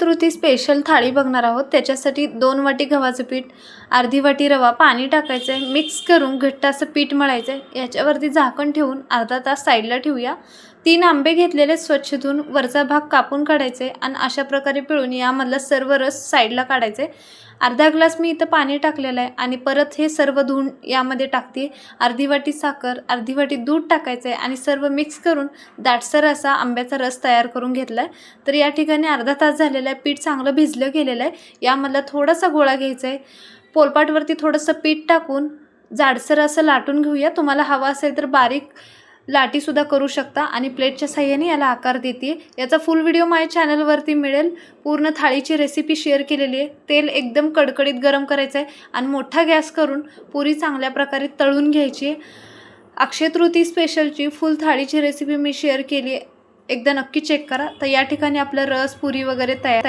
तृती special थाळी बघणार आहोत। त्याच्यासाठी 2 वाटी गव्हाचं पीठ, अर्धी वाटी रवा, पाणी टाकायचं आहे, मिक्स करून घट्ट असं पीठ मळायचं आहे। याच्यावरती झाकण ठेवून अर्धा तास साईडला ठेवूया। 3 आंबे घेतलेले स्वच्छ धुवून वरचा भाग कापून काढायचा आहे आणि अशा प्रकारे पिळून यामधला सर्व रस साईडला काढायचा आहे। अर्धा ग्लास मी इथं पाणी टाकलेलं आहे आणि परत हे सर्व धुवून यामध्ये टाकते। अर्धी वाटी साखर, अर्धी वाटी दूध टाकायचं आहे आणि सर्व मिक्स करून दाटसर असा आंब्याचा रस तयार करून घेतला आहे। तर या ठिकाणी अर्धा तास झालेला आहे, पीठ चांगलं भिजलं गेलेलं आहे। यामधला थोडासा गोळा घ्यायचा आहे, पोलपाटवरती थोडंसं पीठ टाकून जाडसर असं लाटून घेऊया। तुम्हाला हवा असेल तर बारीक लाटीसुद्धा करू शकता आणि प्लेटच्या साह्याने याला आकार देते। याचा फुल व्हिडिओ माझ्या चॅनलवरती मिळेल। पूर्ण थाळीची रेसिपी शेअर केलेली आहे। तेल एकदम कडकडीत गरम करायचं आहे आणि मोठा गॅस करून पुरी चांगल्या प्रकारे तळून घ्यायची आहे। अक्षय तृतीया स्पेशलची फुल थाळीची रेसिपी मी शेअर केली आहे, एकदा नक्की चेक करा। तर या ठिकाणी आपलं रस पुरी वगैरे तयार